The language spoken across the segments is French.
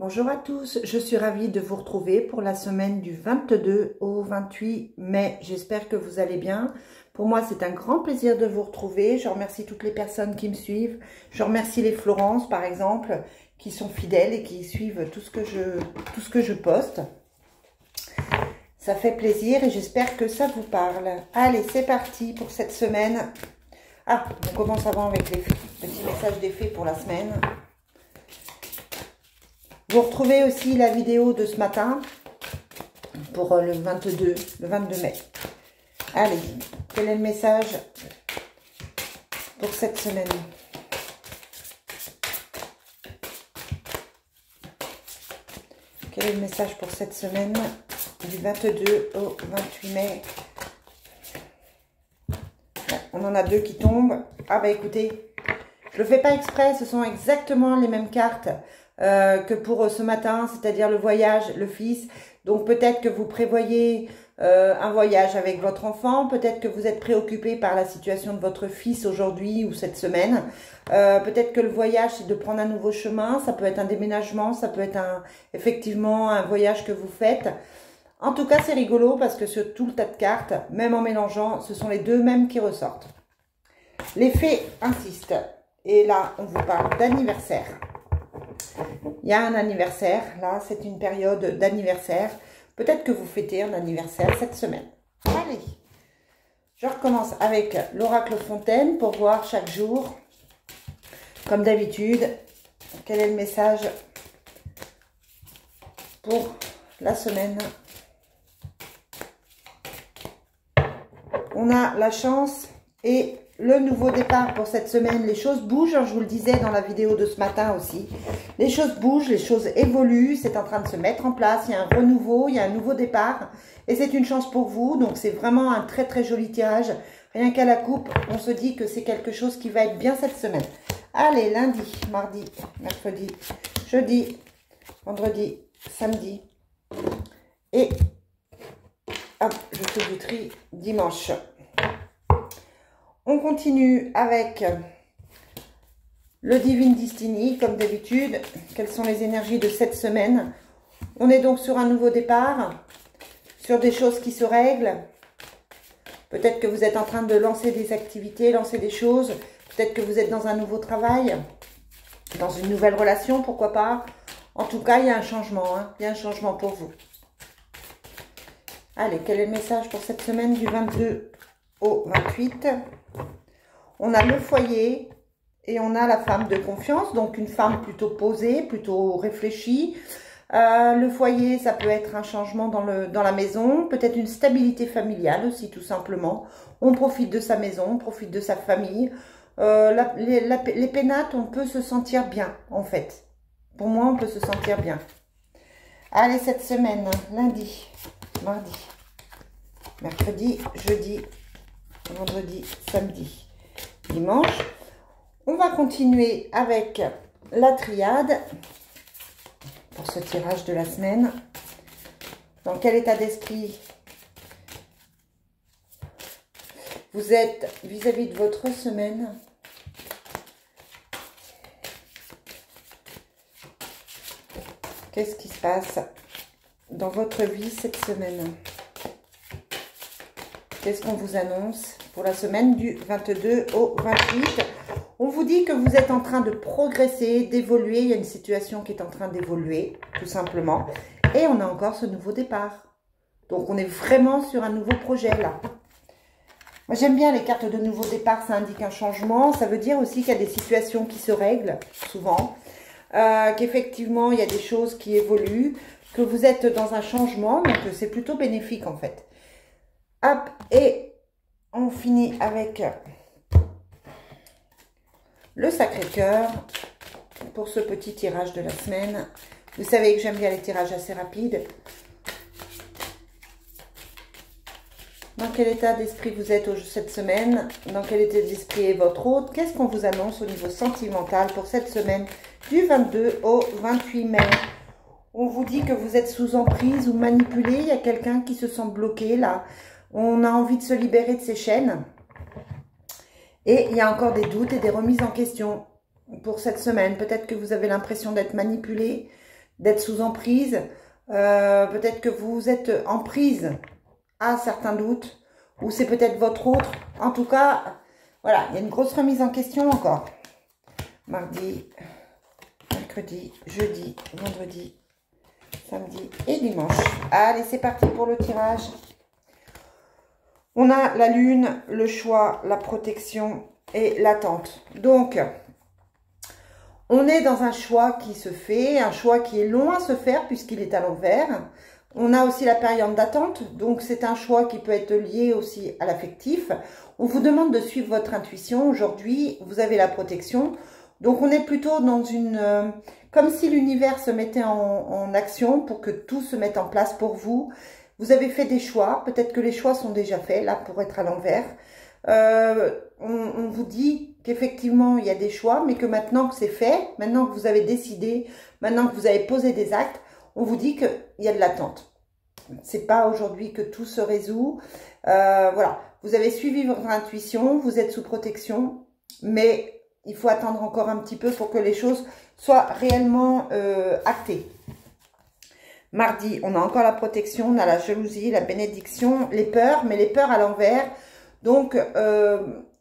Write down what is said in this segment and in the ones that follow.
Bonjour à tous, je suis ravie de vous retrouver pour la semaine du 22 au 28 mai. J'espère que vous allez bien. Pour moi, c'est un grand plaisir de vous retrouver. Je remercie toutes les personnes qui me suivent. Je remercie les Florence, par exemple, qui sont fidèles et qui suivent tout ce que je poste. Ça fait plaisir et j'espère que ça vous parle. Allez, c'est parti pour cette semaine. Ah, on commence avant avec les petits messages d'effet pour la semaine. Vous retrouvez aussi la vidéo de ce matin pour le 22 mai. Allez, quel est le message pour cette semaine? Quel est le message pour cette semaine du 22 au 28 mai? On en a deux qui tombent. Ah bah écoutez, je le fais pas exprès, ce sont exactement les mêmes cartes que pour ce matin, c'est-à-dire le voyage, le fils. Donc peut-être que vous prévoyez un voyage avec votre enfant, peut-être que vous êtes préoccupé par la situation de votre fils aujourd'hui ou cette semaine. Peut-être que le voyage, c'est de prendre un nouveau chemin, ça peut être un déménagement, ça peut être effectivement un voyage que vous faites. En tout cas, c'est rigolo parce que sur tout le tas de cartes, même en mélangeant, ce sont les deux mêmes qui ressortent. Les fées insistent. Et là, on vous parle d'anniversaire. Il y a un anniversaire. Là, c'est une période d'anniversaire. Peut-être que vous fêtez un anniversaire cette semaine. Allez, je recommence avec l'oracle Fontaine pour voir chaque jour, comme d'habitude, quel est le message pour la semaine. On a la chance et le nouveau départ pour cette semaine. Les choses bougent, je vous le disais dans la vidéo de ce matin aussi. Les choses bougent, les choses évoluent, c'est en train de se mettre en place. Il y a un renouveau, il y a un nouveau départ. Et c'est une chance pour vous, donc c'est vraiment un très très joli tirage. Rien qu'à la coupe, on se dit que c'est quelque chose qui va être bien cette semaine. Allez, lundi, mardi, mercredi, jeudi, vendredi, samedi. Et hop, je fais du tri dimanche. On continue avec le Divine Destiny, comme d'habitude. Quelles sont les énergies de cette semaine? On est donc sur un nouveau départ, sur des choses qui se règlent. Peut-être que vous êtes en train de lancer des activités, lancer des choses. Peut-être que vous êtes dans un nouveau travail, dans une nouvelle relation, pourquoi pas. En tout cas, il y a un changement, hein. Il y a un changement pour vous. Allez, quel est le message pour cette semaine du 22 au 28? On a le foyer et on a la femme de confiance, donc une femme plutôt posée, plutôt réfléchie. Le foyer, ça peut être un changement dans la maison, peut-être une stabilité familiale aussi, tout simplement. On profite de sa maison, on profite de sa famille. Les pénates, on peut se sentir bien, en fait. Pour moi, on peut se sentir bien. Allez, cette semaine, lundi, mardi, mercredi, jeudi, vendredi, samedi, dimanche. On va continuer avec la triade pour ce tirage de la semaine. Dans quel état d'esprit vous êtes vis-à-vis de votre semaine? Qu'est-ce qui se passe dans votre vie cette semaine? Qu'est-ce qu'on vous annonce pour la semaine du 22 au 28? On vous dit que vous êtes en train de progresser, d'évoluer. Il y a une situation qui est en train d'évoluer, tout simplement. Et on a encore ce nouveau départ. Donc, on est vraiment sur un nouveau projet, là. Moi, j'aime bien les cartes de nouveau départ. Ça indique un changement. Ça veut dire aussi qu'il y a des situations qui se règlent, souvent. Qu'effectivement, il y a des choses qui évoluent. Que vous êtes dans un changement. Donc, c'est plutôt bénéfique, en fait. Hop, et on finit avec le Sacré-Cœur pour ce petit tirage de la semaine. Vous savez que j'aime bien les tirages assez rapides. Dans quel état d'esprit vous êtes cette semaine? Dans quel état d'esprit est votre hôte? Qu'est-ce qu'on vous annonce au niveau sentimental pour cette semaine du 22 au 28 mai? On vous dit que vous êtes sous emprise ou manipulé. Il y a quelqu'un qui se sent bloqué là. On a envie de se libérer de ces chaînes. Et il y a encore des doutes et des remises en question pour cette semaine. Peut-être que vous avez l'impression d'être manipulé, d'être sous emprise. Peut-être que vous êtes en prise à certains doutes, ou c'est peut-être votre autre. En tout cas, voilà, il y a une grosse remise en question encore. Mardi, mercredi, jeudi, vendredi, samedi et dimanche. Allez, c'est parti pour le tirage. On a la lune, le choix, la protection et l'attente. Donc, on est dans un choix qui se fait, un choix qui est long à se faire puisqu'il est à l'envers. On a aussi la période d'attente, donc c'est un choix qui peut être lié aussi à l'affectif. On vous demande de suivre votre intuition. Aujourd'hui, vous avez la protection. Donc, on est plutôt dans une... comme si l'univers se mettait en action pour que tout se mette en place pour vous. Vous avez fait des choix. Peut-être que les choix sont déjà faits, là, pour être à l'envers. On vous dit qu'effectivement, il y a des choix, mais que maintenant que c'est fait, maintenant que vous avez décidé, maintenant que vous avez posé des actes, on vous dit qu'il y a de l'attente. C'est pas aujourd'hui que tout se résout. Voilà, vous avez suivi votre intuition, vous êtes sous protection, mais il faut attendre encore un petit peu pour que les choses soient réellement actées. Mardi, on a encore la protection, on a la jalousie, la bénédiction, les peurs, mais les peurs à l'envers. Donc,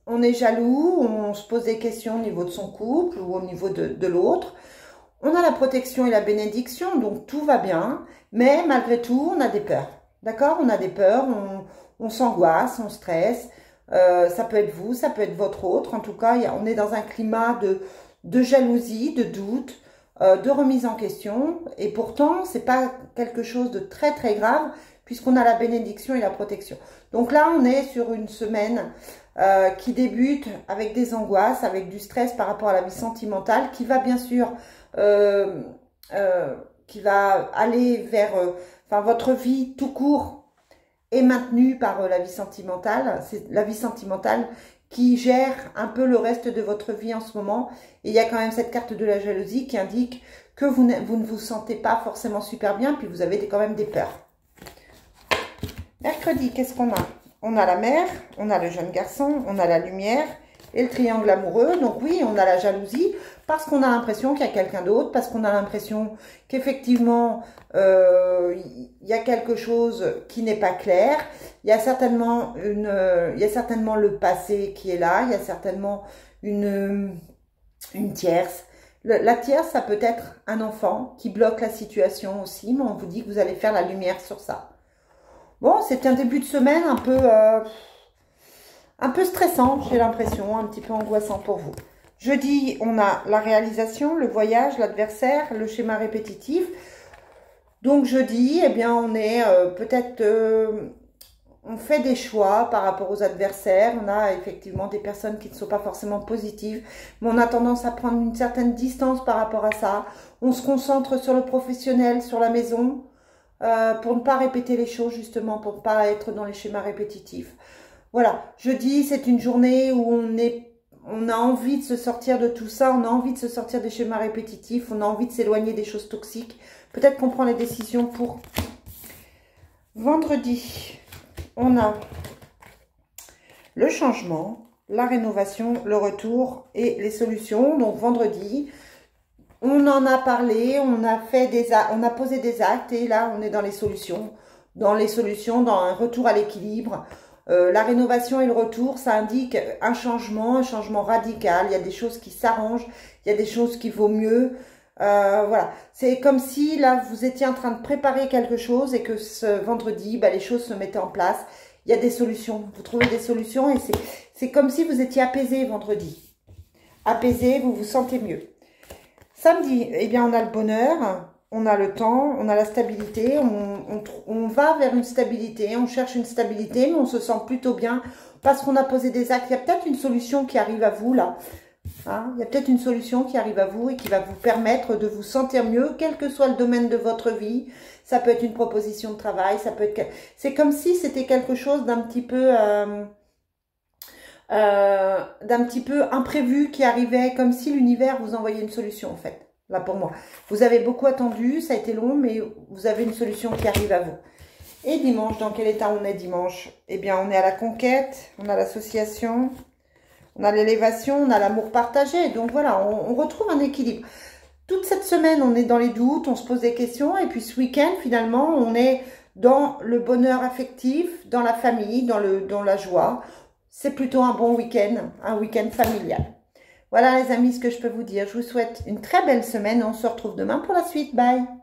on est jaloux, on se pose des questions au niveau de son couple ou au niveau de l'autre. On a la protection et la bénédiction, donc tout va bien. Mais malgré tout, on a des peurs. D'accord? On a des peurs, on s'angoisse, on stresse. Ça peut être vous, ça peut être votre autre. En tout cas, on est dans un climat de jalousie, de doute, de remise en question. Et pourtant, c'est pas quelque chose de très très grave puisqu'on a la bénédiction et la protection. Donc là, on est sur une semaine qui débute avec des angoisses, avec du stress par rapport à la vie sentimentale, qui va bien sûr, qui va aller vers, enfin votre vie tout court est maintenue par la vie sentimentale. C'est la vie sentimentale qui gère un peu le reste de votre vie en ce moment. Et il y a quand même cette carte de la jalousie qui indique que vous ne vous sentez pas forcément super bien, puis vous avez quand même des peurs. Mercredi, qu'est-ce qu'on a? On a la mer, on a le jeune garçon, on a la lumière et le triangle amoureux. Donc oui, on a la jalousie parce qu'on a l'impression qu'il y a quelqu'un d'autre, parce qu'on a l'impression qu'effectivement, il y a quelque chose qui n'est pas clair. Il y a certainement le passé qui est là, il y a certainement une tierce. La tierce, ça peut être un enfant qui bloque la situation aussi, mais on vous dit que vous allez faire la lumière sur ça. Bon, c'est un début de semaine un peu stressant, j'ai l'impression, un petit peu angoissant pour vous. Jeudi, on a la réalisation, le voyage, l'adversaire, le schéma répétitif. Donc jeudi, eh bien, on est peut-être... on fait des choix par rapport aux adversaires. On a effectivement des personnes qui ne sont pas forcément positives, mais on a tendance à prendre une certaine distance par rapport à ça. On se concentre sur le professionnel, sur la maison, pour ne pas répéter les choses, justement, pour ne pas être dans les schémas répétitifs. Voilà, jeudi, c'est une journée où on a envie de se sortir de tout ça, on a envie de se sortir des schémas répétitifs, on a envie de s'éloigner des choses toxiques. Peut-être qu'on prend les décisions pour... Vendredi, on a le changement, la rénovation, le retour et les solutions. Donc vendredi, on en a parlé, on a posé des actes et là on est dans les solutions, dans un retour à l'équilibre. La rénovation et le retour, ça indique un changement radical. Il y a des choses qui s'arrangent, il y a des choses qui vaut mieux. Voilà, c'est comme si là vous étiez en train de préparer quelque chose et que ce vendredi, les choses se mettaient en place. Il y a des solutions, vous trouvez des solutions et c'est comme si vous étiez apaisé vendredi. Apaisé, vous vous sentez mieux. Samedi, eh bien on a le bonheur, on a le temps, on a la stabilité, on va vers une stabilité, on cherche une stabilité, mais on se sent plutôt bien parce qu'on a posé des actes. Il y a peut-être une solution qui arrive à vous là. Hein, il y a peut-être une solution qui arrive à vous et qui va vous permettre de vous sentir mieux, quel que soit le domaine de votre vie. Ça peut être une proposition de travail, ça peut être... C'est comme si c'était quelque chose d'un petit peu imprévu qui arrivait, comme si l'univers vous envoyait une solution en fait. Là pour moi. Vous avez beaucoup attendu, ça a été long, mais vous avez une solution qui arrive à vous. Et dimanche, dans quel état on est dimanche? Eh bien, on est à la conquête, on a l'association, on a l'élévation, on a l'amour partagé. Donc voilà, on retrouve un équilibre. toute cette semaine, on est dans les doutes, on se pose des questions. Et puis ce week-end, finalement, on est dans le bonheur affectif, dans la famille, dans la joie. C'est plutôt un bon week-end, un week-end familial. Voilà les amis, ce que je peux vous dire. Je vous souhaite une très belle semaine. On se retrouve demain pour la suite. Bye!